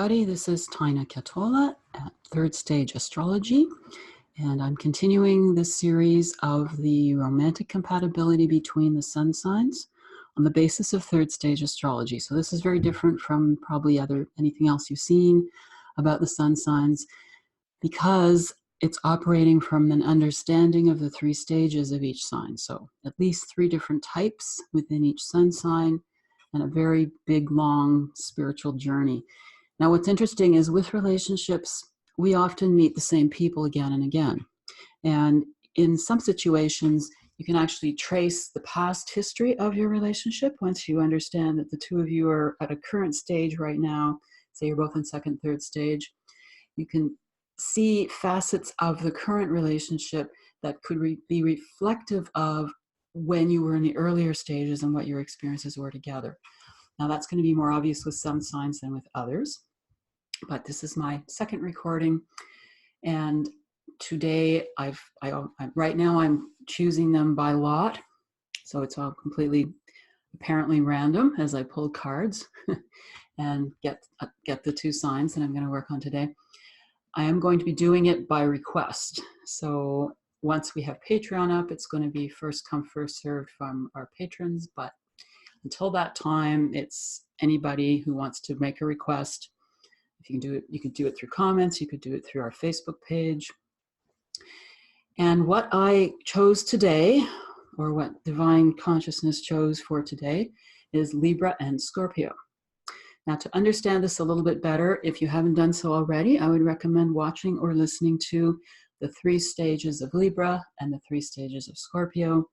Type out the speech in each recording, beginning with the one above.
everybody. This is Tina Catola at Third Stage Astrology, and I'm continuing this series of the romantic compatibility between the sun signs on the basis of Third Stage Astrology. So this is very different from probably anything else you've seen about the sun signs, because it's operating from an understanding of the three stages of each sign. So at least three different types within each sun sign, and a very big, long spiritual journey. Now, what's interesting is with relationships, we often meet the same people again and again. And in some situations, you can actually trace the past history of your relationship once you understand that the two of you are at a current stage right now. Say you're both in second, third stage. You can see facets of the current relationship that could be reflective of when you were in the earlier stages and what your experiences were together. Now, that's going to be more obvious with some signs than with others. But this is my second recording, and today right now I'm choosing them by lot, so it's all completely apparently random as I pull cards and get the two signs that I'm going to work on today. I am going to be doing it by request. So once we have Patreon up, it's going to be first come, first served from our patrons. But until that time, it's anybody who wants to make a request. If you can do it, you could do it through comments, you could do it through our Facebook page. And what I chose today, or what Divine Consciousness chose for today, is Libra and Scorpio. Now, to understand this a little bit better, if you haven't done so already, I would recommend watching or listening to the 3 stages of Libra and the 3 stages of Scorpio,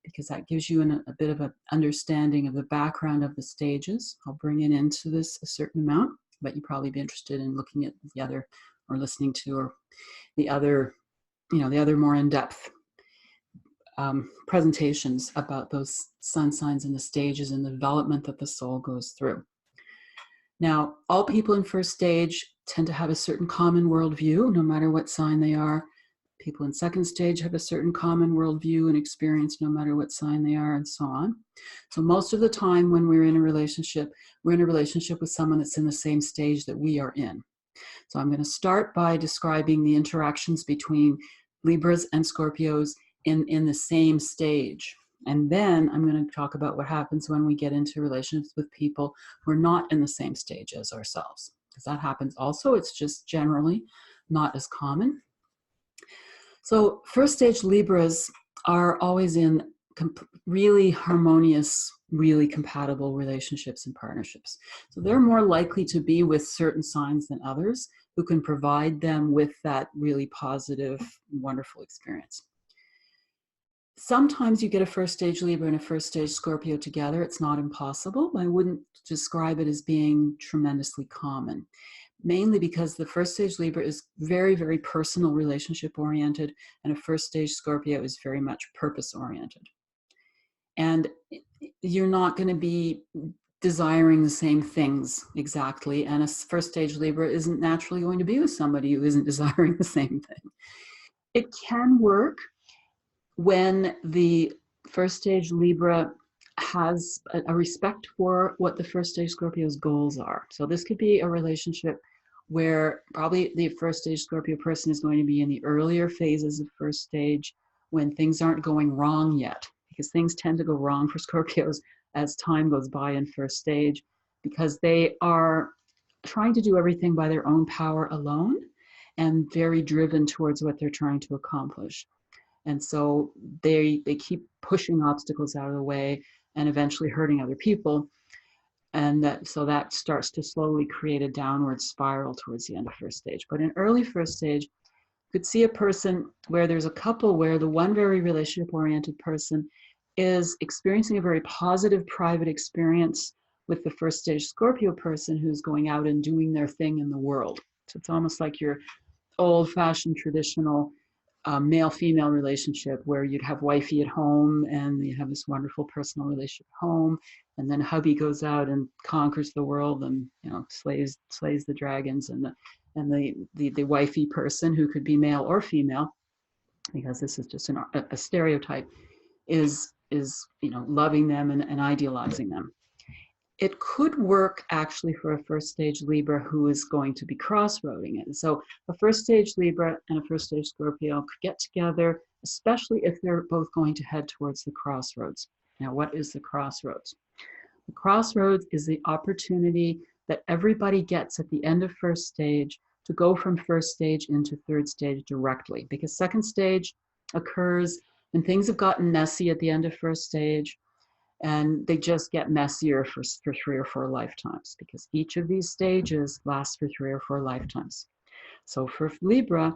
because that gives you a bit of an understanding of the background of the stages. I'll bring it into this a certain amount, but you'd probably be interested in looking at the other, or listening to, or the other, the other more in-depth presentations about those sun signs and the stages and the development that the soul goes through. Now, all people in first stage tend to have a certain common worldview, no matter what sign they are. People in second stage have a certain common worldview and experience, no matter what sign they are, and so on. So most of the time when we're in a relationship with someone that's in the same stage that we are in. So I'm going to start by describing the interactions between Libras and Scorpios in the same stage. And then I'm going to talk about what happens when we get into relationships with people who are not in the same stage as ourselves, because that happens also. It's just generally not as common. So first stage Libras are always in really harmonious, really compatible relationships and partnerships. So they're more likely to be with certain signs than others who can provide them with that really positive, wonderful experience. Sometimes you get a first stage Libra and a first stage Scorpio together. It's not impossible. I wouldn't describe it as being tremendously common, mainly because the first stage Libra is very, very personal, relationship oriented, and a first stage Scorpio is very much purpose oriented. And you're not going to be desiring the same things exactly, and a first stage Libra isn't naturally going to be with somebody who isn't desiring the same thing. It can work when the first stage Libra has a respect for what the first stage Scorpio's goals are. So this could be a relationship where probably the first stage Scorpio person is going to be in the earlier phases of first stage when things aren't going wrong yet, because things tend to go wrong for Scorpios as time goes by in first stage, because they are trying to do everything by their own power alone and very driven towards what they're trying to accomplish. And so they keep pushing obstacles out of the way and eventually hurting other people. And so that starts to slowly create a downward spiral towards the end of first stage. But in early first stage, you could see a person where there's a couple where the one very relationship-oriented person is experiencing a very positive private experience with the first stage Scorpio person who's going out and doing their thing in the world. So it's almost like your old-fashioned traditional male-female relationship where you'd have wifey at home and you have this wonderful personal relationship at home, and then hubby goes out and conquers the world and slays the dragons, and the wifey person, who could be male or female, because this is just a stereotype, is loving them and idealizing them. it could work actually for a first stage Libra who is going to be crossroading it. So a first stage Libra and a first stage Scorpio could get together, especially if they're both going to head towards the crossroads. Now, what is the crossroads? The crossroads is the opportunity that everybody gets at the end of first stage to go from first stage into third stage directly, because second stage occurs when things have gotten messy at the end of first stage, and they just get messier for 3 or 4 lifetimes, because each of these stages lasts for 3 or 4 lifetimes. So for Libra,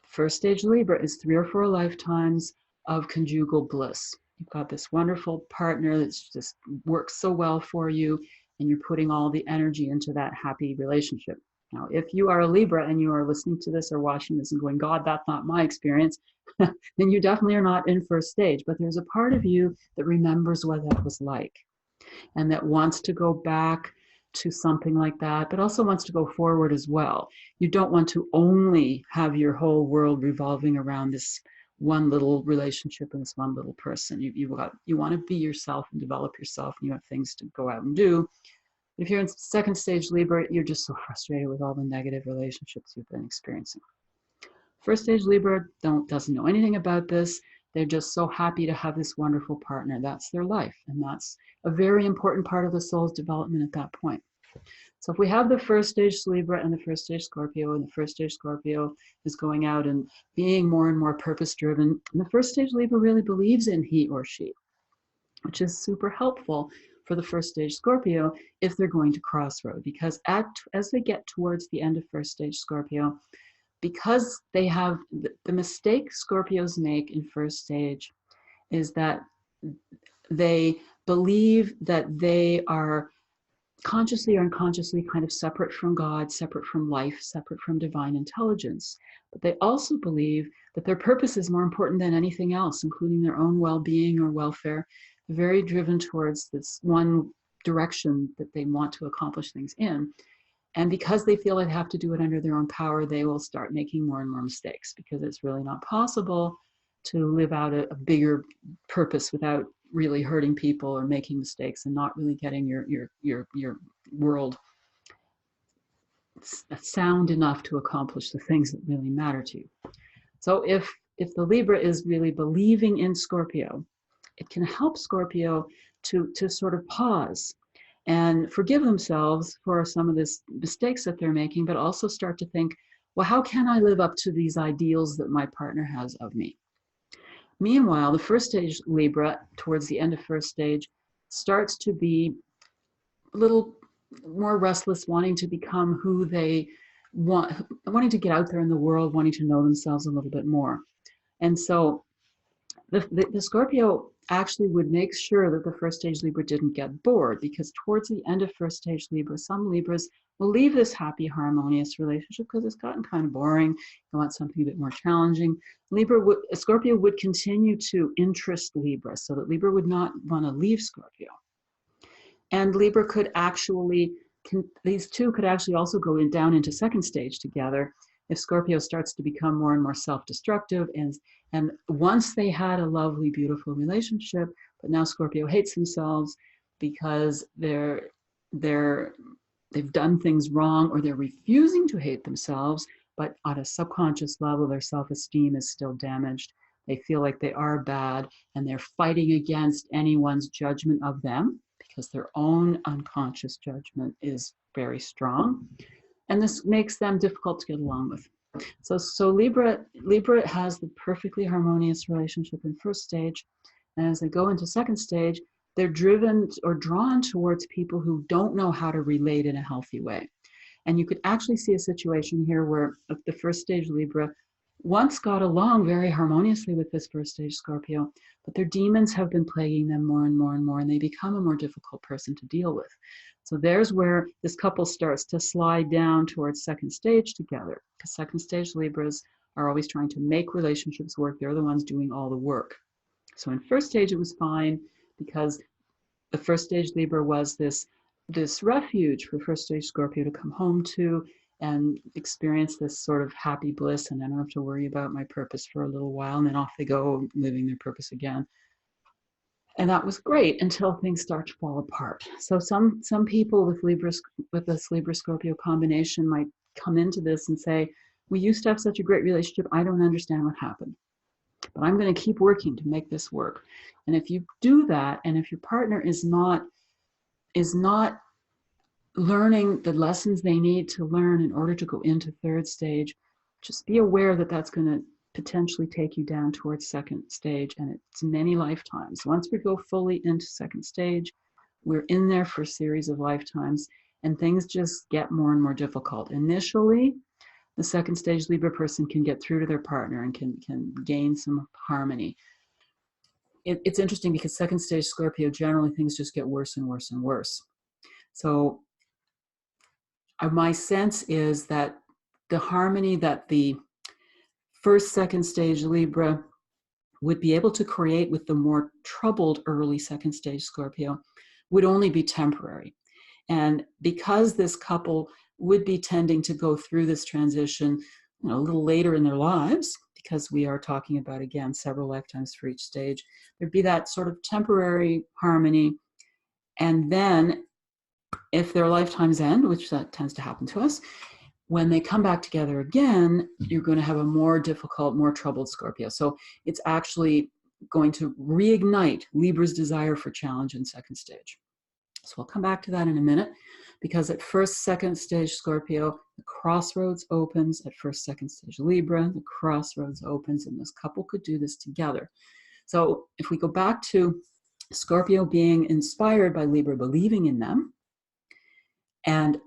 first stage Libra is 3 or 4 lifetimes of conjugal bliss. You've got this wonderful partner that just works so well for you, and you're putting all the energy into that happy relationship. Now, if you are a Libra and you are listening to this or watching this and going, God, that's not my experience, then you definitely are not in first stage. But there's a part of you that remembers what that was like and that wants to go back to something like that, but also wants to go forward as well. You don't want to only have your whole world revolving around this one little relationship and this one little person. You want to be yourself and develop yourself, and you have things to go out and do. If you're in second stage Libra, you're just so frustrated with all the negative relationships you've been experiencing. First stage Libra doesn't know anything about this. They're just so happy to have this wonderful partner. That's their life, and that's a very important part of the soul's development at that point. So if we have the first stage Libra and the first stage Scorpio, and the first stage Scorpio is going out and being more and more purpose-driven, and the first stage Libra really believes in he or she, which is super helpful for the first stage Scorpio if they're going to crossroad, because as they get towards the end of first stage Scorpio, because they have the mistake Scorpios make in first stage is that they believe that they are consciously or unconsciously kind of separate from God, separate from life, separate from divine intelligence. But they also believe that their purpose is more important than anything else, including their own well-being or welfare. They're very driven towards this one direction that they want to accomplish things in. And because they feel they have to do it under their own power, they will start making more and more mistakes, because it's really not possible to live out a bigger purpose without really hurting people or making mistakes and not really getting your world sound enough to accomplish the things that really matter to you. So if the Libra is really believing in Scorpio, it can help Scorpio to sort of pause and forgive themselves for some of this mistakes that they're making, but also start to think, well, how can I live up to these ideals that my partner has of me? Meanwhile, the first stage Libra, towards the end of first stage, starts to be a little more restless, wanting to become who they want, wanting to get out there in the world, wanting to know themselves a little bit more. And so the Scorpio actually would make sure that the first stage Libra didn't get bored, because towards the end of first stage Libra, some Libras will leave this happy, harmonious relationship because it's gotten kind of boring. They want something a bit more challenging. Scorpio would continue to interest Libra, so that Libra would not want to leave Scorpio. And Libra could actually, these two could actually also go down into second stage together if Scorpio starts to become more and more self-destructive. And once they had a lovely, beautiful relationship, but now Scorpio hates themselves because they've done things wrong, or they're refusing to hate themselves, but on a subconscious level, their self-esteem is still damaged. They feel like they are bad, and they're fighting against anyone's judgment of them because their own unconscious judgment is very strong. And this makes them difficult to get along with. So Libra has the perfectly harmonious relationship in first stage. And as they go into second stage, they're driven or drawn towards people who don't know how to relate in a healthy way. And you could actually see a situation here where the first stage Libra once got along very harmoniously with this first stage Scorpio, but their demons have been plaguing them more and more and more, and they become a more difficult person to deal with. So there's where this couple starts to slide down towards second stage together, because second stage Libras are always trying to make relationships work. They're the ones doing all the work. So in first stage, it was fine because the first stage Libra was this refuge for first stage Scorpio to come home to and experience this sort of happy bliss, and I don't have to worry about my purpose for a little while, and then off they go living their purpose again. And that was great until things start to fall apart. So some people with this Libra Scorpio combination might come into this and say, we used to have such a great relationship. I don't understand what happened, but I'm going to keep working to make this work. And if you do that, and if your partner is not learning the lessons they need to learn in order to go into third stage, just be aware that that's going to potentially take you down towards second stage, and it's many lifetimes. Once we go fully into second stage, we're in there for a series of lifetimes, and things just get more and more difficult. Initially, the second stage Libra person can get through to their partner and can gain some harmony. It's interesting because second stage Scorpio, generally things just get worse and worse and worse. So my sense is that the harmony that the first, second stage Libra would be able to create with the more troubled early second stage Scorpio would only be temporary. And because this couple would be tending to go through this transition, a little later in their lives, because we are talking about, again, several lifetimes for each stage, there'd be that sort of temporary harmony. And then if their lifetimes end, which that tends to happen to us, when they come back together again, you're going to have a more difficult, more troubled Scorpio. So it's actually going to reignite Libra's desire for challenge in second stage. So we'll come back to that in a minute, because at first, second stage Scorpio, the crossroads opens. At first, second stage Libra, the crossroads opens, and this couple could do this together. So if we go back to Scorpio being inspired by Libra, believing in them, and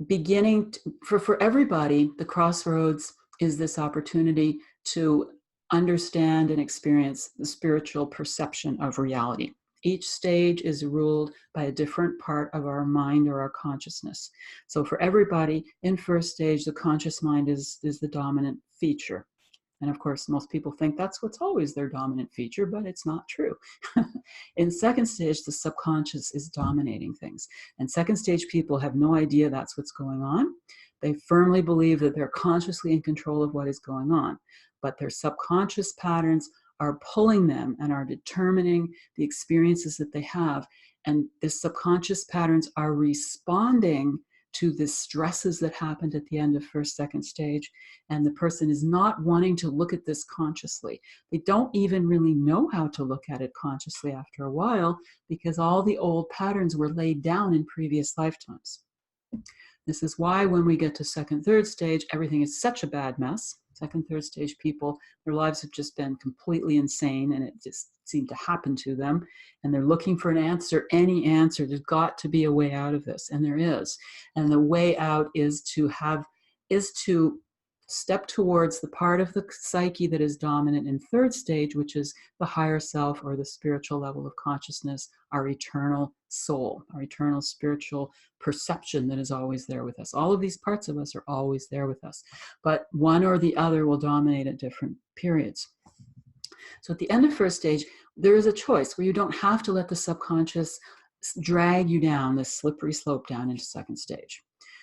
beginning for everybody, the crossroads is this opportunity to understand and experience the spiritual perception of reality. Each stage is ruled by a different part of our mind or our consciousness. So for everybody, in first stage, the conscious mind is the dominant feature. And of course, most people think that's what's always their dominant feature, but it's not true. In second stage, the subconscious is dominating things. And second stage people have no idea that's what's going on. They firmly believe that they're consciously in control of what is going on, but their subconscious patterns are pulling them and are determining the experiences that they have. And the subconscious patterns are responding to the stresses that happened at the end of first, second stage. And the person is not wanting to look at this consciously. They don't even really know how to look at it consciously after a while, because all the old patterns were laid down in previous lifetimes. This is why when we get to second, third stage, everything is such a bad mess. Second, third stage people, their lives have just been completely insane, and it just seemed to happen to them. And they're looking for an answer, any answer. There's got to be a way out of this, and there is. And the way out is to step towards the part of the psyche that is dominant in third stage, which is the higher self, or the spiritual level of consciousness, our eternal soul, our eternal spiritual perception that is always there with us. All of these parts of us are always there with us, but one or the other will dominate at different periods. So at the end of first stage, there is a choice where you don't have to let the subconscious drag you down this slippery slope down into second stage.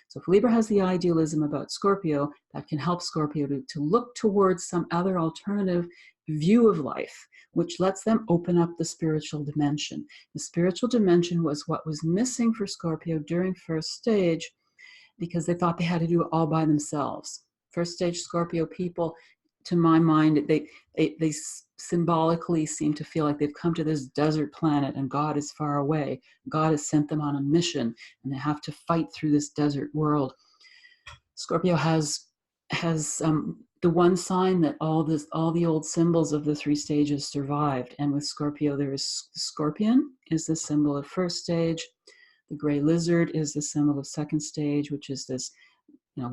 So if Libra has the idealism about Scorpio, that can help Scorpio to look towards some other alternative view of life, which lets them open up the spiritual dimension. The spiritual dimension was what was missing for Scorpio during first stage, because they thought they had to do it all by themselves. First stage Scorpio people, to my mind, they symbolically seem to feel like they've come to this desert planet and God is far away. God has sent them on a mission and they have to fight through this desert world. Scorpio has the one sign that all the old symbols of the three stages survived. And with Scorpio, there is scorpion is the symbol of first stage. The gray lizard is the symbol of second stage, which is this,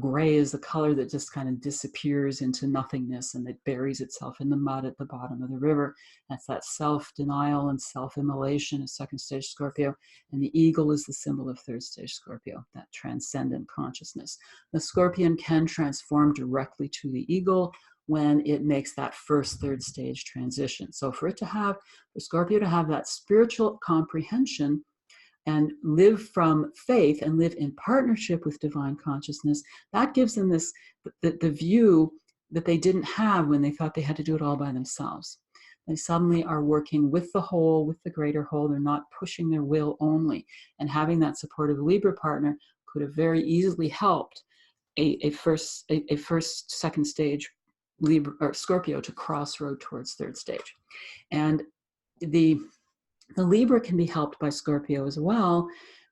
gray is the color that just kind of disappears into nothingness and it buries itself in the mud at the bottom of the river. That's that self-denial and self-immolation of second stage Scorpio. And the eagle is the symbol of third stage Scorpio, that transcendent consciousness. The scorpion can transform directly to the eagle when it makes that first, third stage transition. So for Scorpio to have that spiritual comprehension and live from faith and live in partnership with divine consciousness, that gives them the view that they didn't have when they thought they had to do it all by themselves. They suddenly are working with the whole, with the greater whole. They're not pushing their will only. And having that supportive Libra partner could have very easily helped a first, second stage Libra or Scorpio to crossroad towards third stage. And the Libra can be helped by Scorpio as well,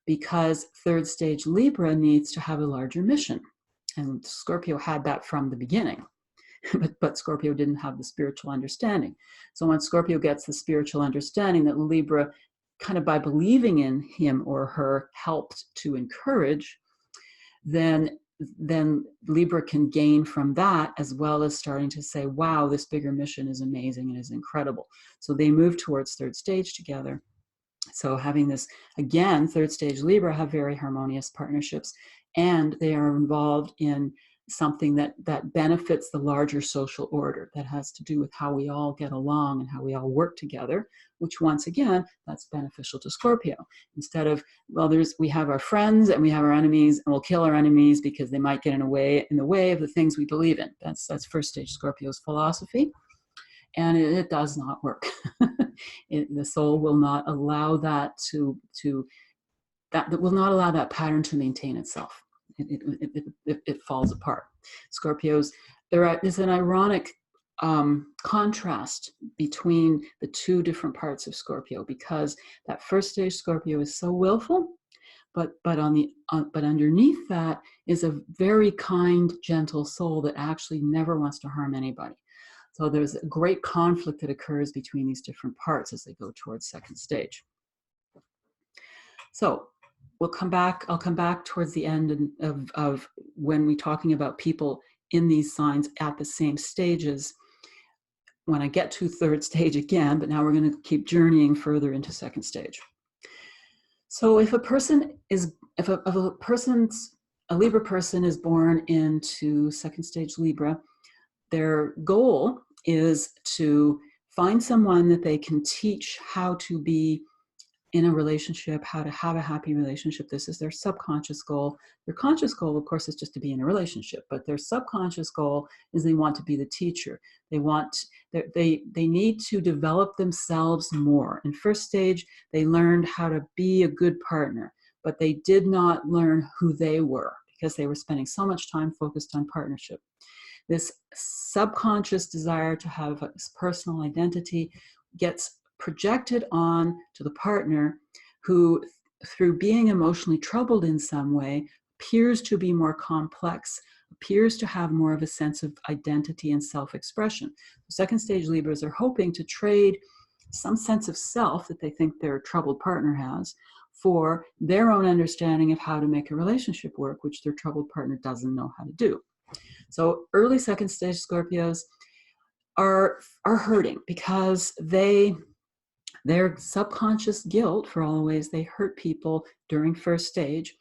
because third stage Libra needs to have a larger mission. And Scorpio had that from the beginning, but Scorpio didn't have the spiritual understanding. So when Scorpio gets the spiritual understanding that Libra, kind of by believing in him or her, helped to encourage, then Libra can gain from that, as well as starting to say, wow, this bigger mission is amazing and is incredible. So they move towards third stage together. So having this, again, third stage Libra have very harmonious partnerships, and they are involved in something that benefits the larger social order, that has to do with how we all get along and how we all work together, which once again, that's beneficial to Scorpio. Instead of, well, we have our friends and we have our enemies, and we'll kill our enemies because they might get in the way of the things we believe in. That's first stage Scorpio's philosophy. And it does not work. The soul will not allow that that will not allow that pattern to maintain itself. It falls apart. Scorpios, there is an ironic contrast between the two different parts of Scorpio, because that first stage Scorpio is so willful, but underneath that is a very kind, gentle soul that actually never wants to harm anybody. So there's a great conflict that occurs between these different parts as they go towards second stage. So I'll come back towards the end of when we're talking about people in these signs at the same stages, when I get to third stage again, but now we're going to keep journeying further into second stage. So if a Libra person is born into second stage Libra, their goal is to find someone that they can teach how to be in a relationship, how to have a happy relationship. This is their subconscious goal. Their conscious goal, of course, is just to be in a relationship, but their subconscious goal is they want to be the teacher. They need to develop themselves more. In first stage, they learned how to be a good partner, but they did not learn who they were because they were spending so much time focused on partnership. This subconscious desire to have a personal identity gets projected on to the partner, who, through being emotionally troubled in some way, appears to be more complex, appears to have more of a sense of identity and self-expression. Second stage Libras are hoping to trade some sense of self that they think their troubled partner has for their own understanding of how to make a relationship work, which their troubled partner doesn't know how to do. So early second stage Scorpios are hurting because their subconscious guilt for all the ways they hurt people during first stage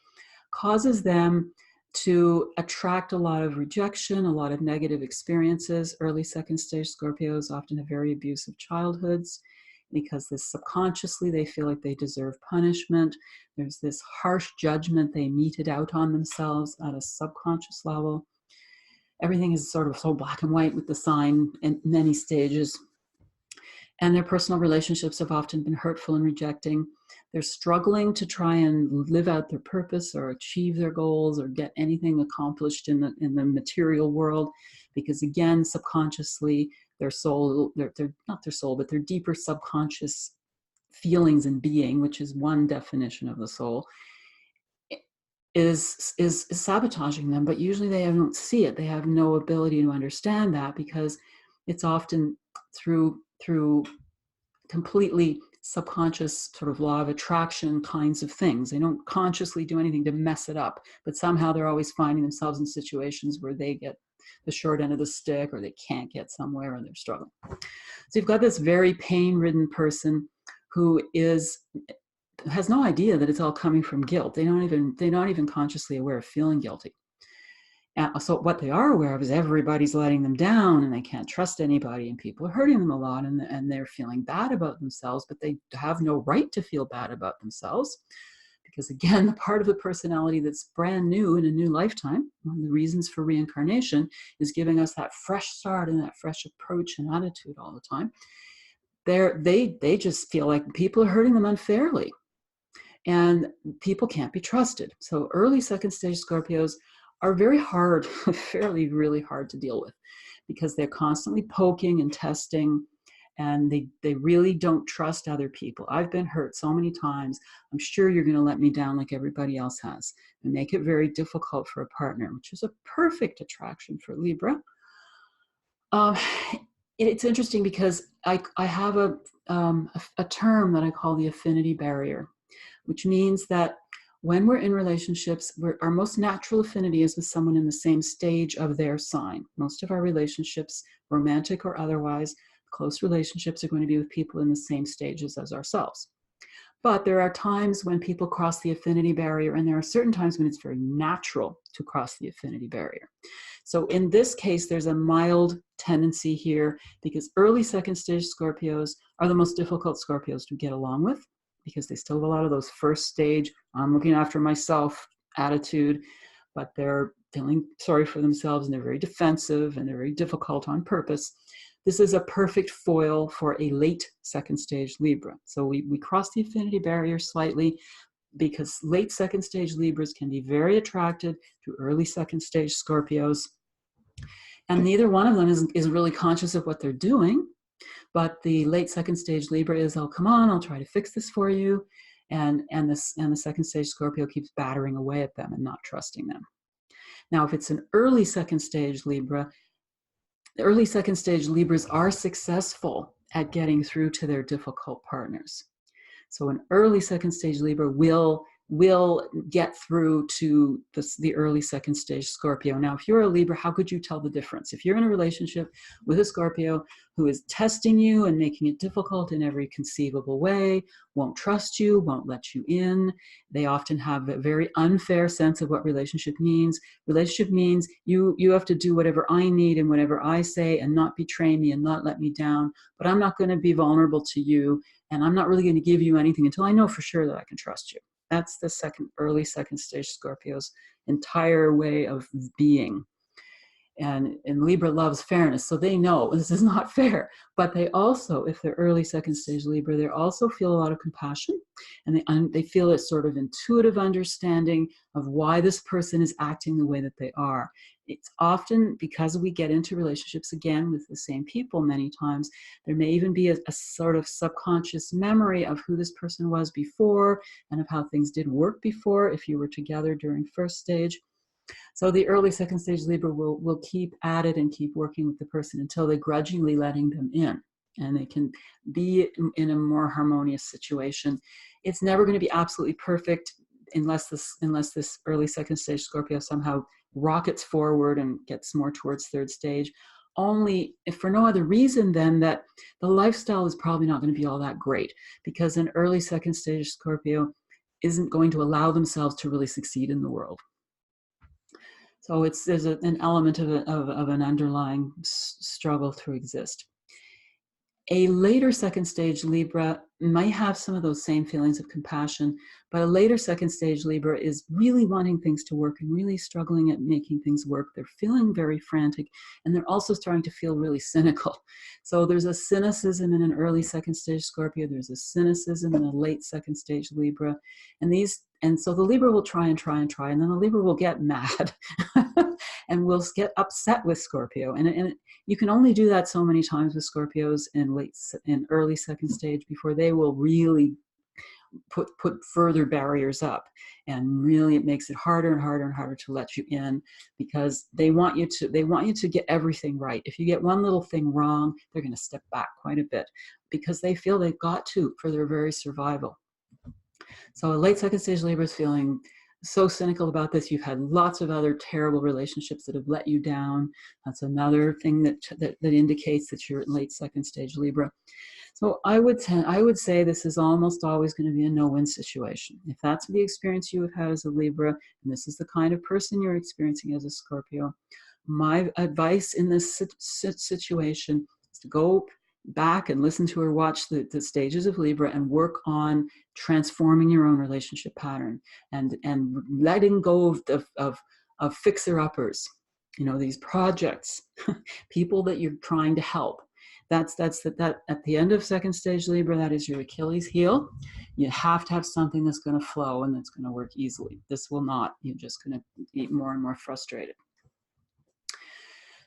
causes them to attract a lot of rejection, a lot of negative experiences. Early second stage Scorpios often have very abusive childhoods because subconsciously they feel like they deserve punishment. There's this harsh judgment they meted out on themselves at a subconscious level. Everything is sort of so black and white with the sign in many stages. And their personal relationships have often been hurtful and rejecting. They're struggling to try and live out their purpose or achieve their goals or get anything accomplished in the material world, because again, subconsciously, their soul, they're not their soul, but their deeper subconscious feelings and being, which is one definition of the soul, is sabotaging them. But usually they don't see it. They have no ability to understand that, because it's often through completely subconscious sort of law of attraction kinds of things. They don't consciously do anything to mess it up, but somehow they're always finding themselves in situations where they get the short end of the stick, or they can't get somewhere, and they're struggling. So you've got this very pain-ridden person who has no idea that it's all coming from guilt. They're not even consciously aware of feeling guilty. So what they are aware of is everybody's letting them down, and they can't trust anybody, and people are hurting them a lot, and they're feeling bad about themselves, but they have no right to feel bad about themselves, because again, the part of the personality that's brand new in a new lifetime, one of the reasons for reincarnation is giving us that fresh start and that fresh approach and attitude all the time. they just feel like people are hurting them unfairly, and people can't be trusted. So early second stage Scorpios are very hard, fairly really hard to deal with, because they're constantly poking and testing, and they really don't trust other people. I've been hurt so many times. I'm sure you're going to let me down like everybody else has, and make it very difficult for a partner, which is a perfect attraction for Libra. It's interesting because I have a term that I call the affinity barrier, which means that when we're in relationships, our most natural affinity is with someone in the same stage of their sign. Most of our relationships, romantic or otherwise, close relationships, are going to be with people in the same stages as ourselves. But there are times when people cross the affinity barrier, and there are certain times when it's very natural to cross the affinity barrier. So in this case, there's a mild tendency here, because early second stage Scorpios are the most difficult Scorpios to get along with, because they still have a lot of those first stage, I'm looking after myself attitude, but they're feeling sorry for themselves, and they're very defensive, and they're very difficult on purpose. This is a perfect foil for a late second stage Libra. So we cross the affinity barrier slightly, because late second stage Libras can be very attracted to early second stage Scorpios. And neither one of them is really conscious of what they're doing. But the late second stage Libra is, oh, come on, I'll try to fix this for you. And the second stage Scorpio keeps battering away at them and not trusting them. Now, if it's an early second stage Libra, the early second stage Libras are successful at getting through to their difficult partners. So an early second stage Libra will get through to the early second stage Scorpio. Now, if you're a Libra, how could you tell the difference? If you're in a relationship with a Scorpio who is testing you and making it difficult in every conceivable way, won't trust you, won't let you in, they often have a very unfair sense of what relationship means. Relationship means you have to do whatever I need and whatever I say, and not betray me and not let me down, but I'm not going to be vulnerable to you, and I'm not really going to give you anything until I know for sure that I can trust you. That's the early second stage Scorpio's entire way of being. And Libra loves fairness, so they know this is not fair. But they also, if they're early second stage Libra, they also feel a lot of compassion, and they feel a sort of intuitive understanding of why this person is acting the way that they are. It's often because we get into relationships again with the same people many times. There may even be a sort of subconscious memory of who this person was before, and of how things did work before if you were together during first stage. So the early second stage Libra will keep at it and keep working with the person until they're grudgingly letting them in, and they can be in a more harmonious situation. It's never going to be absolutely perfect unless this early second stage Scorpio somehow rockets forward and gets more towards third stage. Only if for no other reason than that the lifestyle is probably not going to be all that great, because an early second stage Scorpio isn't going to allow themselves to really succeed in the world. So there's an element of an underlying struggle to exist. A later second stage Libra might have some of those same feelings of compassion, but a later second stage Libra is really wanting things to work and really struggling at making things work. They're feeling very frantic, and they're also starting to feel really cynical. So there's a cynicism in an early second stage Scorpio. There's a cynicism in a late second stage Libra. And so the Libra will try, and then the Libra will get mad and will get upset with Scorpio. And you can only do that so many times with Scorpios in early second stage before they will really put further barriers up. And really it makes it harder and harder and harder to let you in, because they want you to get everything right. If you get one little thing wrong, they're going to step back quite a bit, because they feel they've got to for their very survival. So a late second stage Libra is feeling so cynical about this. You've had lots of other terrible relationships that have let you down. That's another thing that indicates that you're in late second stage Libra. So I would say this is almost always going to be a no-win situation. If that's the experience you have had as a Libra, and this is the kind of person you're experiencing as a Scorpio, my advice in this situation is to go back and listen to or watch the stages of Libra and work on transforming your own relationship pattern, and letting go of fixer-uppers, these projects, people that you're trying to help. That at the end of second stage Libra, that is your Achilles heel. You have to have something that's going to flow and that's going to work easily. This will not. You're just going to be more and more frustrated.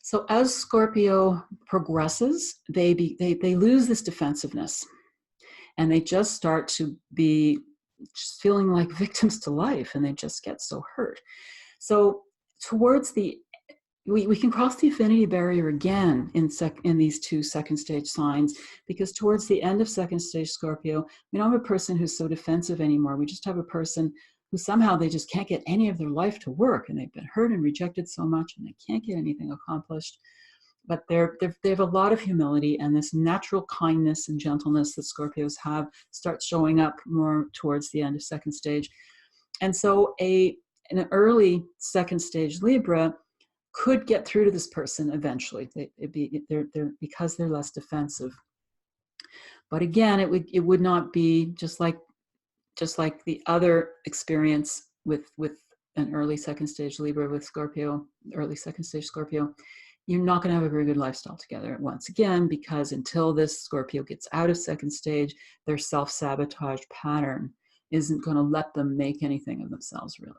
So as Scorpio progresses, they lose this defensiveness, and they just start to be just feeling like victims to life, and they just get so hurt. So towards the we can cross the affinity barrier again in these two second stage signs, because towards the end of second stage Scorpio, we don't have a person who's so defensive anymore. We just have a person who somehow they just can't get any of their life to work, and they've been hurt and rejected so much, and they can't get anything accomplished. But they have a lot of humility, and this natural kindness and gentleness that Scorpios have starts showing up more towards the end of second stage. And so an early second stage Libra could get through to this person eventually, because they're less defensive. But again, it would not be just like the other experience with an early second stage Libra with Scorpio, early second stage Scorpio. You're not going to have a very good lifestyle together once again, because until this Scorpio gets out of second stage, their self-sabotage pattern isn't going to let them make anything of themselves, really.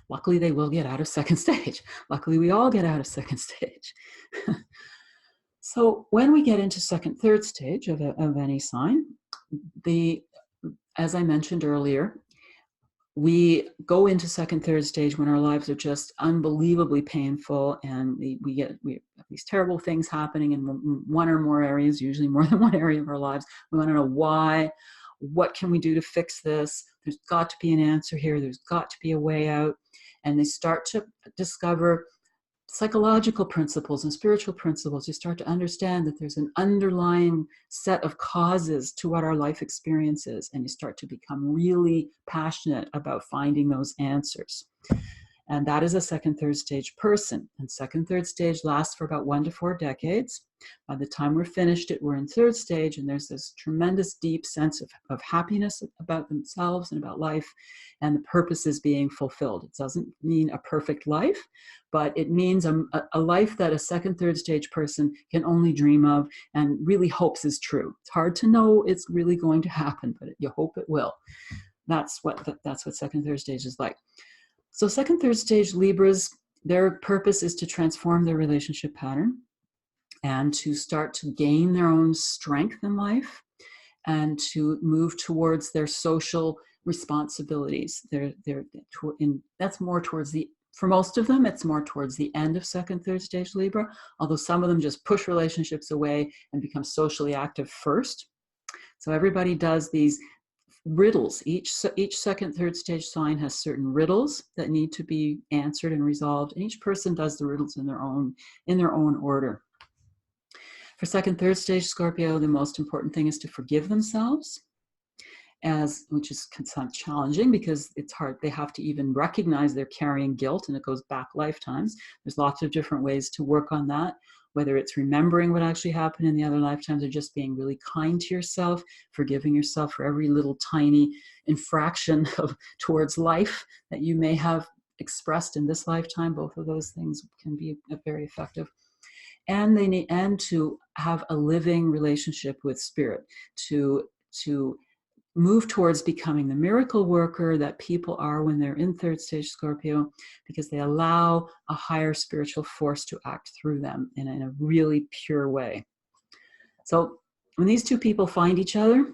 Luckily, they will get out of second stage. Luckily, we all get out of second stage. So when we get into second, third stage of any sign, as I mentioned earlier, we go into second, third stage when our lives are just unbelievably painful, and we have these terrible things happening in one or more areas, usually more than one area of our lives. We want to know why. What can we do to fix this? There's got to be an answer here. There's got to be a way out. And they start to discover psychological principles and spiritual principles. You start to understand that there's an underlying set of causes to what our life experience is, and you start to become really passionate about finding those answers. And that is a second, third stage person. And second, third stage lasts for about 1 to 4 decades. By the time we're finished it, we're in third stage, and there's this tremendous deep sense of happiness about themselves and about life, and the purpose is being fulfilled. It doesn't mean a perfect life, but it means a life that a second, third stage person can only dream of and really hopes is true. It's hard to know it's really going to happen, but you hope it will. That's what second, third stage is like. So second, third stage Libras, their purpose is to transform their relationship pattern and to start to gain their own strength in life and to move towards their social responsibilities. That's more towards for most of them, it's more towards the end of second, third stage Libra, although some of them just push relationships away and become socially active first. So everybody does these riddles. Each second, third stage sign has certain riddles that need to be answered and resolved, and each person does the riddles in their own order. For second, third stage Scorpio, the most important thing is to forgive themselves, which is sometimes challenging because it's hard. They have to even recognize they're carrying guilt, and it goes back lifetimes. There's lots of different ways to work on that, whether it's remembering what actually happened in the other lifetimes or just being really kind to yourself, forgiving yourself for every little tiny infraction towards life that you may have expressed in this lifetime. Both of those things can be very effective. And they need to have a living relationship with spirit, to move towards becoming the miracle worker that people are when they're in third stage Scorpio, because they allow a higher spiritual force to act through them in a really pure way. So when these two people find each other,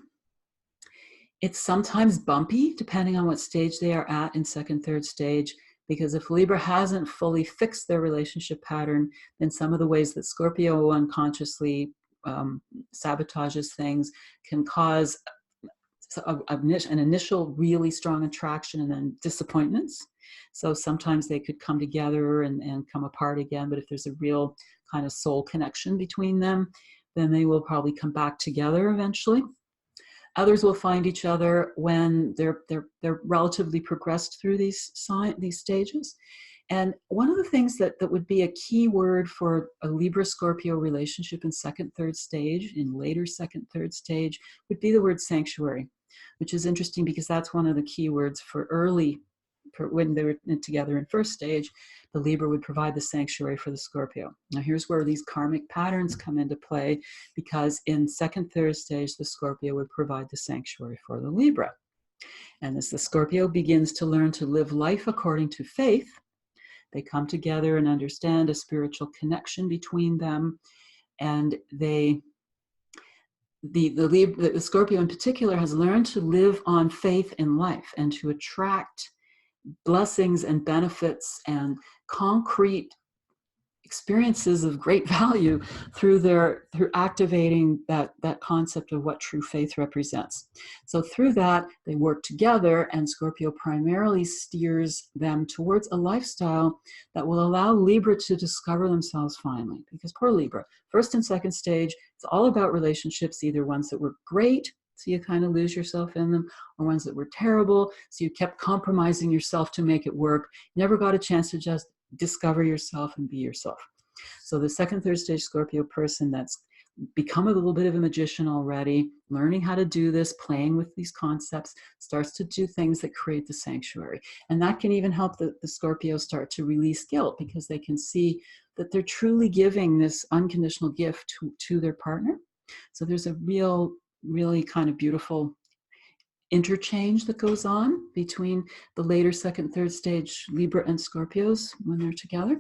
it's sometimes bumpy depending on what stage they are at in second, third stage, because if Libra hasn't fully fixed their relationship pattern, then some of the ways that Scorpio unconsciously sabotages things can cause an initial really strong attraction and then disappointments. So sometimes they could come together and come apart again, but if there's a real kind of soul connection between them, then they will probably come back together eventually. Others will find each other when they're relatively progressed through these stages. And one of the things that would be a key word for a Libra-Scorpio relationship in second, third stage, in later second, third stage, would be the word sanctuary, which is interesting because that's one of the key words for early when they were together in first stage, the Libra would provide the sanctuary for the Scorpio. Now here's where these karmic patterns come into play, because in second, third stage, the Scorpio would provide the sanctuary for the Libra. And as the Scorpio begins to learn to live life according to faith, they come together and understand a spiritual connection between them. And the Scorpio in particular has learned to live on faith in life and to attract blessings and benefits and concrete experiences of great value through activating that concept of what true faith represents. So through that, they work together, and Scorpio primarily steers them towards a lifestyle that will allow Libra to discover themselves finally. Because poor Libra, first and second stage, it's all about relationships, either ones that were great, so you kind of lose yourself in them, or ones that were terrible, so you kept compromising yourself to make it work. You never got a chance to just discover yourself and be yourself. So the second, third stage Scorpio person that's become a little bit of a magician already, learning how to do this, playing with these concepts, starts to do things that create the sanctuary. And that can even help the Scorpio start to release guilt, because they can see that they're truly giving this unconditional gift to their partner. So there's a really kind of beautiful interchange that goes on between the later second, third stage Libra and Scorpios when they're together.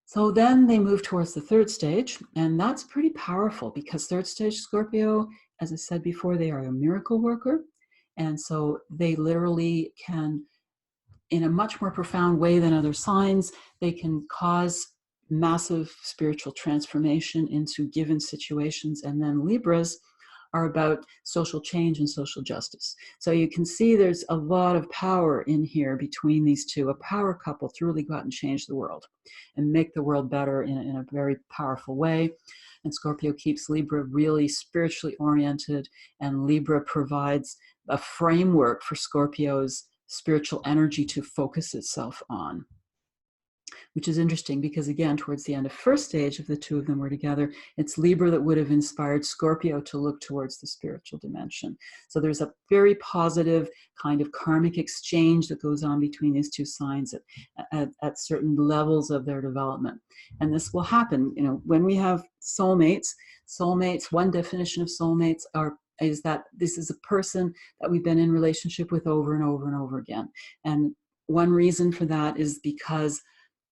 So then they move towards the third stage, and that's pretty powerful, because third stage Scorpio, as I said before, they are a miracle worker. And so they literally can, in a much more profound way than other signs, they can cause massive spiritual transformation into given situations. And then Libras are about social change and social justice. So you can see there's a lot of power in here between these two, a power couple to really go out and change the world and make the world better in a very powerful way. And Scorpio keeps Libra really spiritually oriented, and Libra provides a framework for Scorpio's spiritual energy to focus itself on. Which is interesting, because again, towards the end of first stage, if the two of them were together, it's Libra that would have inspired Scorpio to look towards the spiritual dimension. So there's a very positive kind of karmic exchange that goes on between these two signs at certain levels of their development. And this will happen, when we have soulmates, one definition of soulmates is that this is a person that we've been in relationship with over and over and over again. And one reason for that is because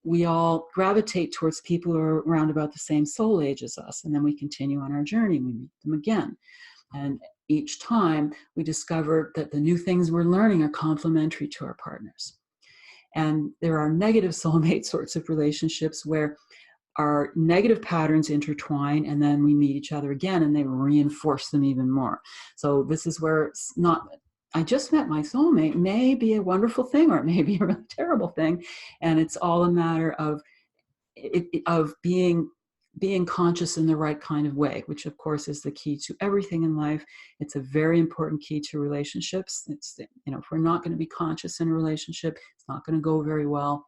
we all gravitate towards people who are around about the same soul age as us. And then we continue on our journey. We meet them again. And each time we discover that the new things we're learning are complementary to our partners. And there are negative soulmate sorts of relationships where our negative patterns intertwine, and then we meet each other again and they reinforce them even more. So this is where it's not, I just met my soulmate, may be a wonderful thing, or it may be a really terrible thing. And it's all a matter of being conscious in the right kind of way, which of course is the key to everything in life. It's a very important key to relationships. It's, if we're not going to be conscious in a relationship, it's not going to go very well.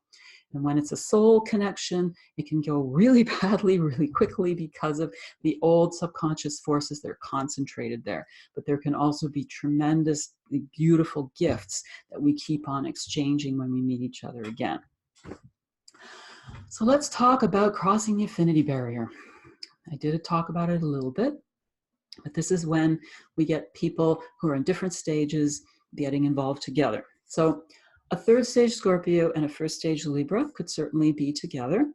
And when it's a soul connection, it can go really badly, really quickly, because of the old subconscious forces that are concentrated there. But there can also be tremendously beautiful gifts that we keep on exchanging when we meet each other again. So let's talk about crossing the affinity barrier. I did talk about it a little bit, but this is when we get people who are in different stages getting involved together. So a third stage Scorpio and a first stage Libra could certainly be together.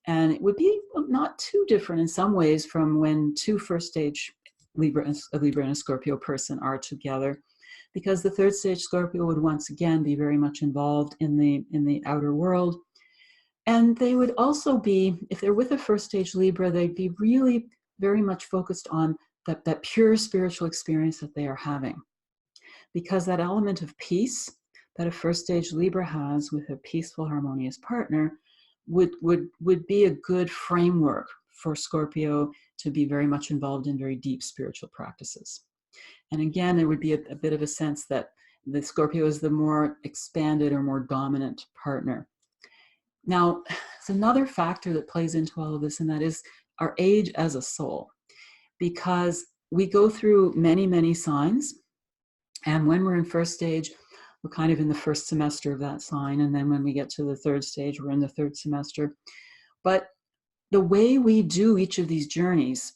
And it would be not too different in some ways from when two first stage a Libra and a Scorpio person are together, because the third stage Scorpio would once again be very much involved in the outer world. And they would also be, if they're with a first stage Libra, they'd be really very much focused on that pure spiritual experience that they are having. Because that element of peace that a first stage Libra has with a peaceful, harmonious partner would be a good framework for Scorpio to be very much involved in very deep spiritual practices. And again, there would be a bit of a sense that the Scorpio is the more expanded or more dominant partner. Now, there's another factor that plays into all of this, and that is our age as a soul. Because we go through many, many signs, and when we're in first stage, we're kind of in the first semester of that sign. And then when we get to the third stage, we're in the third semester. But the way we do each of these journeys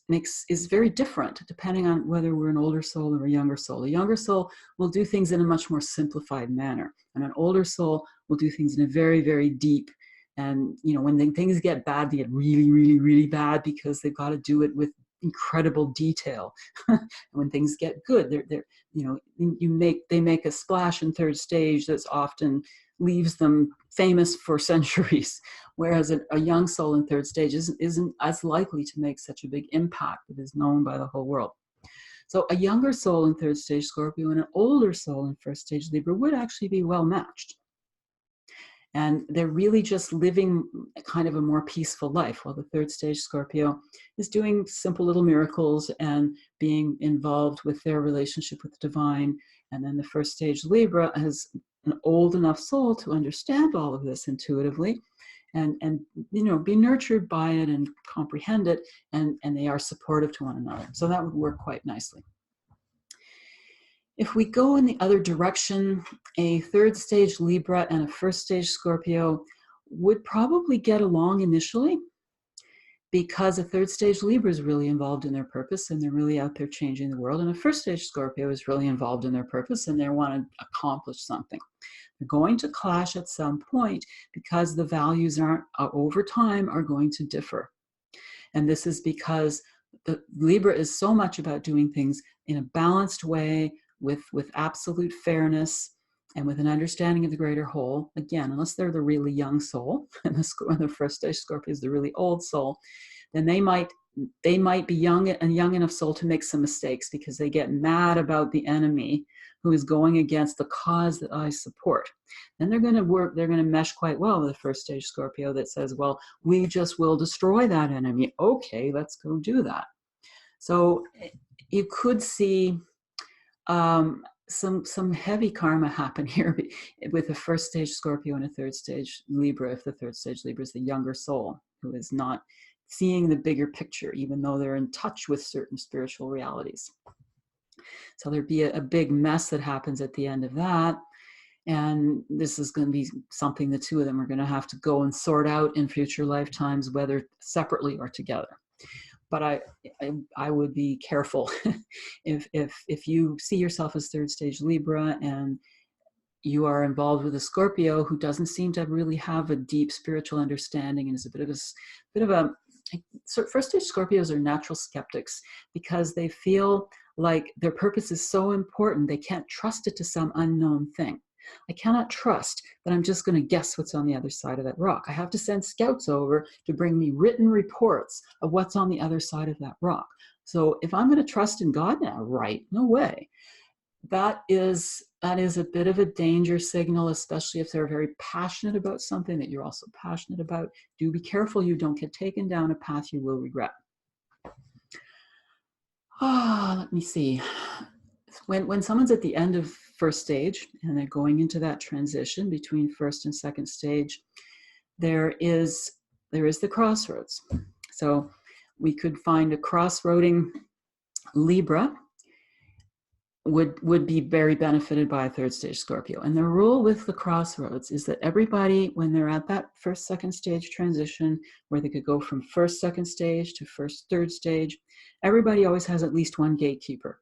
is very different depending on whether we're an older soul or a younger soul. A younger soul will do things in a much more simplified manner, and an older soul will do things in a very, very deep. And when things get bad, they get really, really, really bad because they've got to do it with incredible detail. And when things get good, they make a splash in third stage that's often leaves them famous for centuries, whereas a young soul in third stage isn't as likely to make such a big impact that is known by the whole world. So a younger soul in third stage Scorpio and an older soul in first stage Libra would actually be well matched. And they're really just living kind of a more peaceful life, while the third stage Scorpio is doing simple little miracles and being involved with their relationship with the divine. And then the first stage Libra has an old enough soul to understand all of this intuitively and be nurtured by it and comprehend it, and they are supportive to one another. So that would work quite nicely. If we go in the other direction, a third stage Libra and a first stage Scorpio would probably get along initially, because a third stage Libra is really involved in their purpose and they're really out there changing the world. And a first stage Scorpio is really involved in their purpose and they want to accomplish something. They're going to clash at some point because the values over time are going to differ. And this is because the Libra is so much about doing things in a balanced way, with absolute fairness and with an understanding of the greater whole. Again, unless they're the really young soul, and the first stage Scorpio is the really old soul, then they might be young enough soul to make some mistakes because they get mad about the enemy who is going against the cause that I support. Then they're going to mesh quite well with the first stage Scorpio that says, well, we just will destroy that enemy. Okay, let's go do that. So you could see some heavy karma happen here with a first stage Scorpio and a third stage Libra, if the third stage Libra is the younger soul who is not seeing the bigger picture, even though they're in touch with certain spiritual realities. So there'd be a big mess that happens at the end of that. And this is going to be something the two of them are going to have to go and sort out in future lifetimes, whether separately or together. But I would be careful if you see yourself as third stage Libra and you are involved with a Scorpio who doesn't seem to really have a deep spiritual understanding and is a bit of a first stage Scorpios are natural skeptics because they feel like their purpose is so important they can't trust it to some unknown thing. I cannot trust that I'm just going to guess what's on the other side of that rock. I have to send scouts over to bring me written reports of what's on the other side of that rock. So if I'm going to trust in God now, right? No way. That is a bit of a danger signal, especially if they're very passionate about something that you're also passionate about. Do be careful you don't get taken down a path you will regret. Let me see. When someone's at the end of first stage and they're going into that transition between first and second stage, there is the crossroads. So we could find a crossroading Libra would be very benefited by a third stage Scorpio. And the rule with the crossroads is that everybody, when they're at that first, second stage transition, where they could go from first, second stage to first, third stage, everybody always has at least one gatekeeper.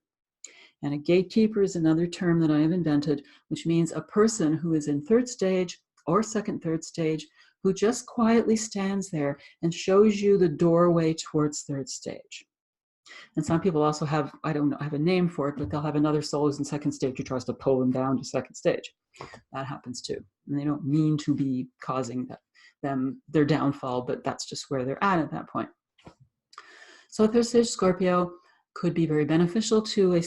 And a gatekeeper is another term that I have invented, which means a person who is in third stage or second, third stage, who just quietly stands there and shows you the doorway towards third stage. And some people also have, I don't know, I have a name for it, but they'll have another soul who's in second stage who tries to pull them down to second stage. That happens too. And they don't mean to be causing their downfall, but that's just where they're at that point. So a third stage Scorpio could be very beneficial to a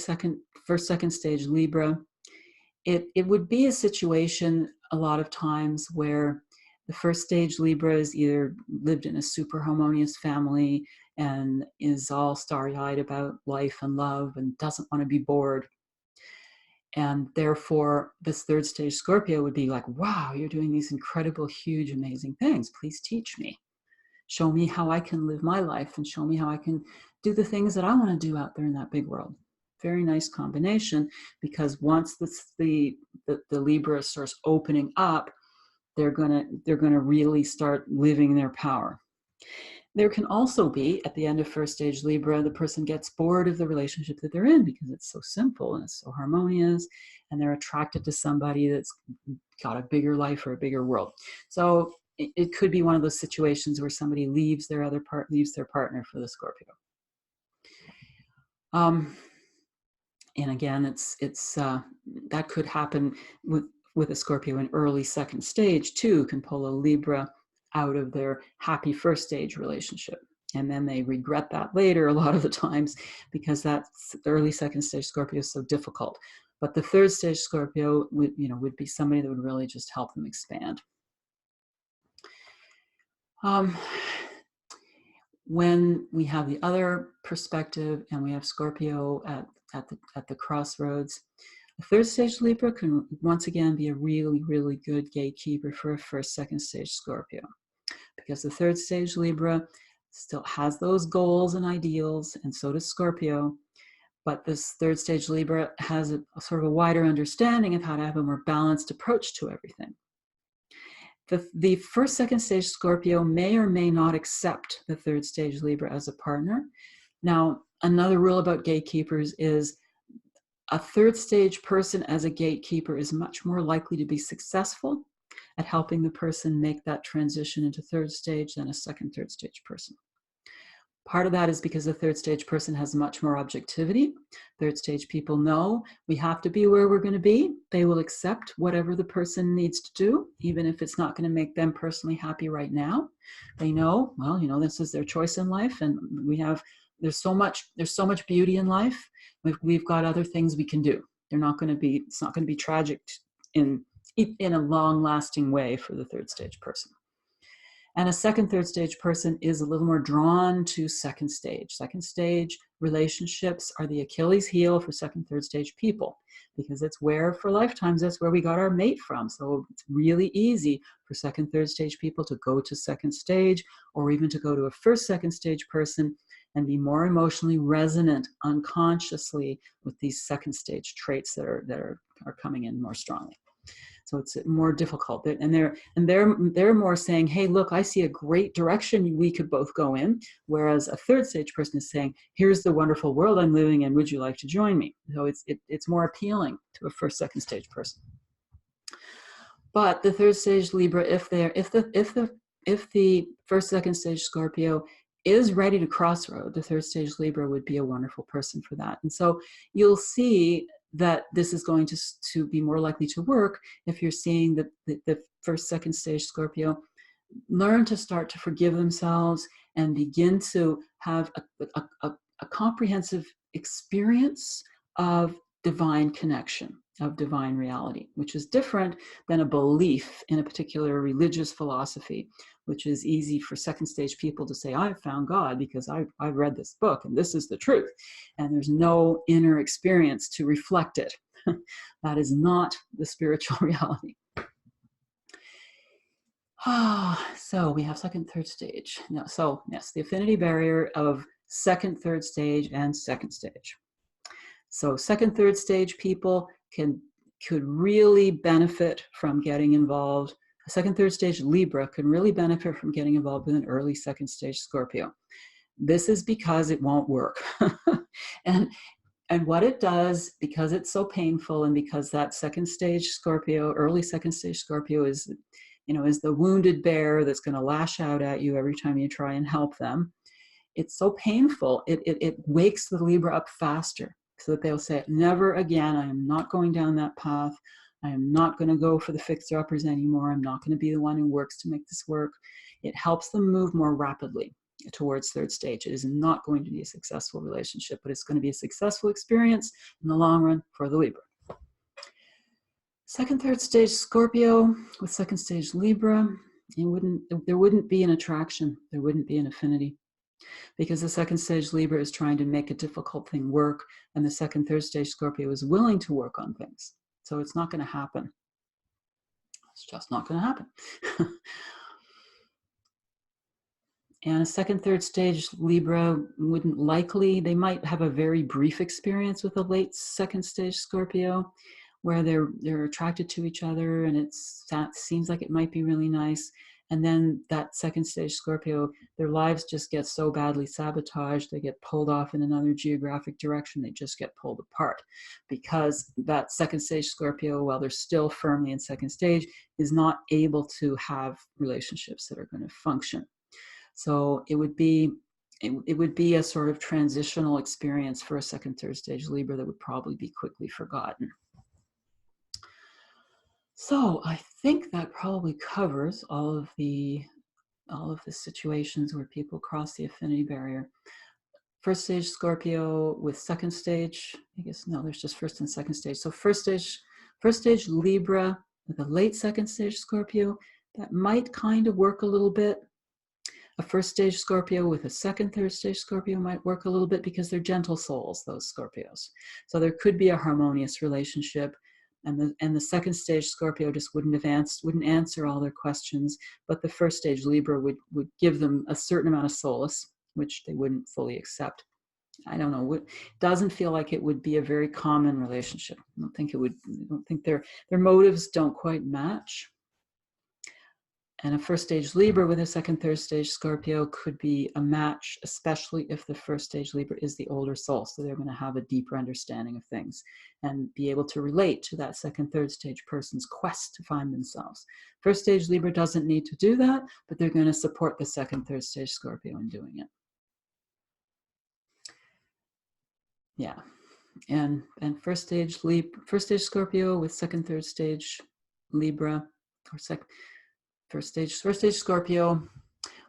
first, second stage Libra. It would be a situation a lot of times where the first stage Libra is either lived in a super harmonious family and is all starry-eyed about life and love and doesn't want to be bored. And therefore, this third stage Scorpio would be like, wow, you're doing these incredible, huge, amazing things. Please teach me. Show me how I can live my life and show me how I can do the things that I want to do out there in that big world. very nice combination, because once the Libra starts opening up, they're gonna really start living their power. There can also be, at the end of first stage Libra, the person gets bored of the relationship that they're in because it's so simple and it's so harmonious, and they're attracted to somebody that's got a bigger life or a bigger world. So it could be one of those situations where somebody leaves their partner for the Scorpio. And again, it's that could happen with a Scorpio in early second stage too. Can pull a Libra out of their happy first stage relationship, and then they regret that later a lot of the times, because that early second stage Scorpio is so difficult. But the third stage Scorpio would be somebody that would really just help them expand. When we have the other perspective and we have Scorpio at the crossroads, a third stage Libra can once again be a really, really good gatekeeper for a first, second stage Scorpio, because the third stage Libra still has those goals and ideals, and so does Scorpio. But this third stage Libra has a sort of a wider understanding of how to have a more balanced approach to everything. The first, second stage Scorpio may or may not accept the third stage Libra as a partner. Now, another rule about gatekeepers is a third stage person as a gatekeeper is much more likely to be successful at helping the person make that transition into third stage than a second, third stage person. Part of that is because the third stage person has much more objectivity. Third stage people know we have to be where we're going to be. They will accept whatever the person needs to do, even if it's not going to make them personally happy right now. They know, well, this is their choice in life, and there's so much beauty in life. We've got other things we can do. It's not going to be tragic in a long-lasting way for the third stage person. And a second, third stage person is a little more drawn to second stage. Second stage relationships are the Achilles heel for second, third stage people, because it's where, for lifetimes, that's where we got our mate from. So it's really easy for second, third stage people to go to second stage, or even to go to a first, second stage person and be more emotionally resonant unconsciously with these second stage traits that are coming in more strongly. So it's more difficult, and they're more saying, hey, look, I see a great direction we could both go in, whereas a third stage person is saying, here's the wonderful world I'm living in, would you like to join me? So it's more appealing to a first, second stage person. But the third stage Libra, if the first, second stage Scorpio is ready to crossroad, the third stage Libra would be a wonderful person for that. And so you'll see that this is going to be more likely to work if you're seeing that the first, second stage Scorpio learn to start to forgive themselves and begin to have a comprehensive experience of divine connection, of divine reality, which is different than a belief in a particular religious philosophy, which is easy for second stage people to say, I've found God because I've read this book and this is the truth. And there's no inner experience to reflect it. That is not the spiritual reality. So we have second, third stage. No, so yes, the affinity barrier of second, third stage, and second stage. So second, third stage people could really benefit from getting involved. A second, third stage Libra can really benefit from getting involved with an early second stage Scorpio. This is because it won't work. And what it does, because it's so painful, and because that second stage Scorpio, early second stage Scorpio is the wounded bear that's going to lash out at you every time you try and help them. It's so painful. It wakes the Libra up faster, so that they'll say, never again, I am not going down that path. I am not going to go for the fixer-uppers anymore. I'm not going to be the one who works to make this work. It helps them move more rapidly towards third stage. It is not going to be a successful relationship, but it's going to be a successful experience in the long run for the Libra. Second, third stage Scorpio with second stage Libra, there wouldn't be an attraction. There wouldn't be an affinity, because the second stage Libra is trying to make a difficult thing work, and the second, third stage Scorpio is willing to work on things. So it's not going to happen. It's just not going to happen. And a second, third stage Libra wouldn't likely, they might have a very brief experience with a late second stage Scorpio where they're attracted to each other and that seems like it might be really nice. And then that second stage Scorpio, their lives just get so badly sabotaged, they get pulled off in another geographic direction, they just get pulled apart because that second stage Scorpio, while they're still firmly in second stage, is not able to have relationships that are going to function. So it would be a sort of transitional experience for a second, third stage Libra that would probably be quickly forgotten. So I think that probably covers all of the situations where people cross the affinity barrier. First stage Scorpio with second stage, I guess, no, there's just first and second stage. So first stage Libra with a late second stage Scorpio, that might kind of work a little bit. A first stage Scorpio with a second, third stage Scorpio might work a little bit because they're gentle souls, those Scorpios. So there could be a harmonious relationship, and the second stage Scorpio just wouldn't answer all their questions, but the first stage Libra would give them a certain amount of solace, which they wouldn't fully accept. I don't know. It doesn't feel like it would be a very common relationship. I don't think their motives don't quite match. And a first stage Libra with a second, third stage Scorpio could be a match, especially if the first stage Libra is the older soul. So they're going to have a deeper understanding of things and be able to relate to that second, third stage person's quest to find themselves. First stage Libra doesn't need to do that, but they're going to support the second, third stage Scorpio in doing it. Yeah. And first stage Scorpio with second, third stage Libra, or first stage Scorpio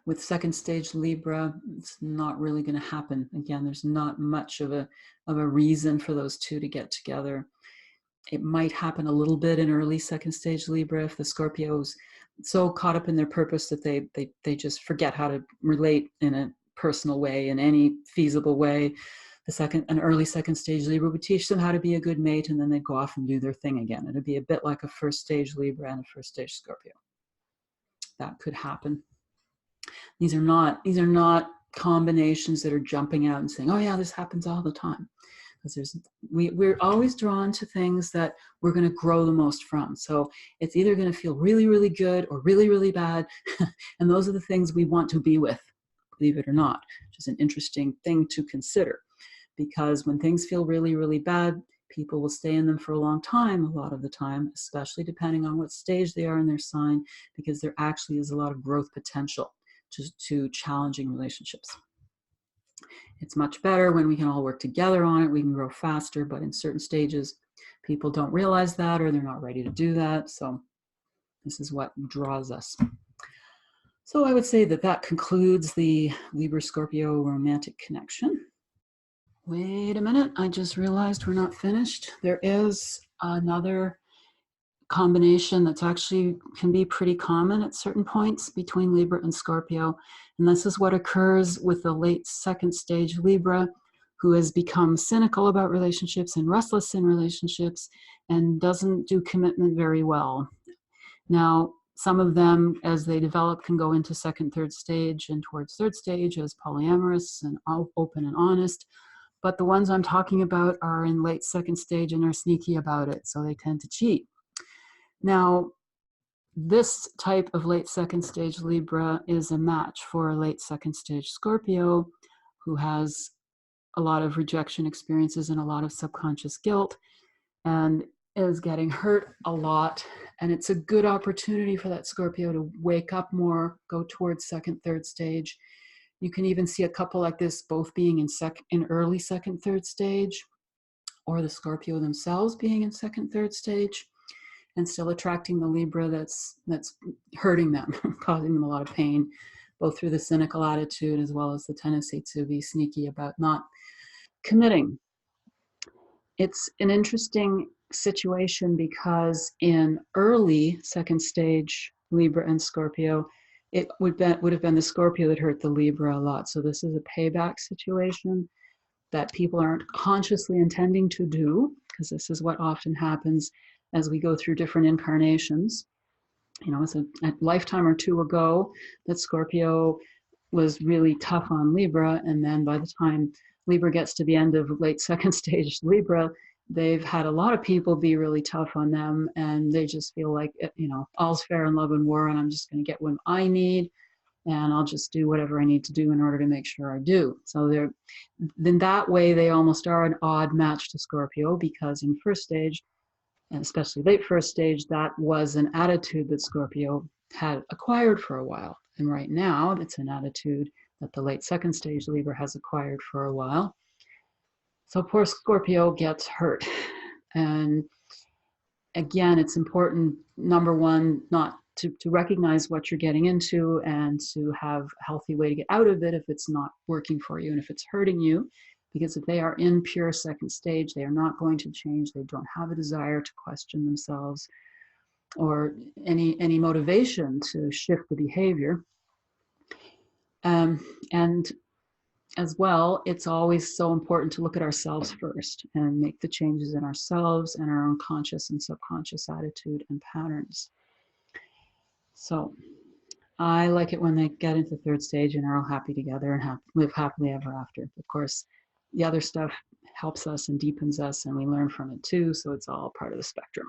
with second stage Libra, it's not really going to happen. Again, there's not much of a reason for those two to get together. It might happen a little bit in early second stage Libra if the Scorpio's so caught up in their purpose that they just forget how to relate in a personal way, in any feasible way. An early second stage Libra would teach them how to be a good mate, and then they'd go off and do their thing again. It'd be a bit like a first stage Libra and a first stage Scorpio. That could happen. These are not combinations that are jumping out and saying, oh yeah, this happens all the time. Because we're always drawn to things that we're going to grow the most from. So it's either going to feel really, really good or really, really bad. And those are the things we want to be with, believe it or not, which is an interesting thing to consider. Because when things feel really, really bad, people will stay in them for a long time, a lot of the time, especially depending on what stage they are in their sign, because there actually is a lot of growth potential to challenging relationships. It's much better when we can all work together on it, we can grow faster, but in certain stages, people don't realize that or they're not ready to do that. So this is what draws us. So I would say that concludes the Libra-Scorpio romantic connection. Wait a minute, I just realized we're not finished. There is another combination that's actually can be pretty common at certain points between Libra and Scorpio. And this is what occurs with the late second stage Libra, who has become cynical about relationships and restless in relationships and doesn't do commitment very well. Now, some of them, as they develop, can go into second, third stage and towards third stage as polyamorous and open and honest. But the ones I'm talking about are in late second stage and are sneaky about it, so they tend to cheat. Now, this type of late second stage Libra is a match for a late second stage Scorpio who has a lot of rejection experiences and a lot of subconscious guilt and is getting hurt a lot. And it's a good opportunity for that Scorpio to wake up more, go towards second, third stage. You can even see a couple like this both being in early second, third stage, or the Scorpio themselves being in second, third stage, and still attracting the Libra that's hurting them, causing them a lot of pain, both through the cynical attitude as well as the tendency to be sneaky about not committing. It's an interesting situation because in early second stage Libra and Scorpio, it would have been the Scorpio that hurt the Libra a lot. So this is a payback situation that people aren't consciously intending to do, because this is what often happens as we go through different incarnations. You know, it's a lifetime or two ago that Scorpio was really tough on Libra, and then by the time Libra gets to the end of late second stage Libra, they've had a lot of people be really tough on them, and they just feel like, you know, all's fair in love and war, and I'm just going to get what I need, and I'll just do whatever I need to do in order to make sure I do. So they're, in that way, they almost are an odd match to Scorpio, because in first stage, and especially late first stage, that was an attitude that Scorpio had acquired for a while. And right now, it's an attitude that the late second stage Libra has acquired for a while. So poor Scorpio gets hurt. And again, it's important, number one, not to recognize what you're getting into and to have a healthy way to get out of it if it's not working for you and if it's hurting you. Because if they are in pure second stage, they are not going to change. They don't have a desire to question themselves or any motivation to shift the behavior. And as well, it's always so important to look at ourselves first and make the changes in ourselves and our own conscious and subconscious attitude and patterns. So I like it when they get into third stage and are all happy together and live happily ever after. Of course, the other stuff helps us and deepens us, and we learn from it too, so it's all part of the spectrum.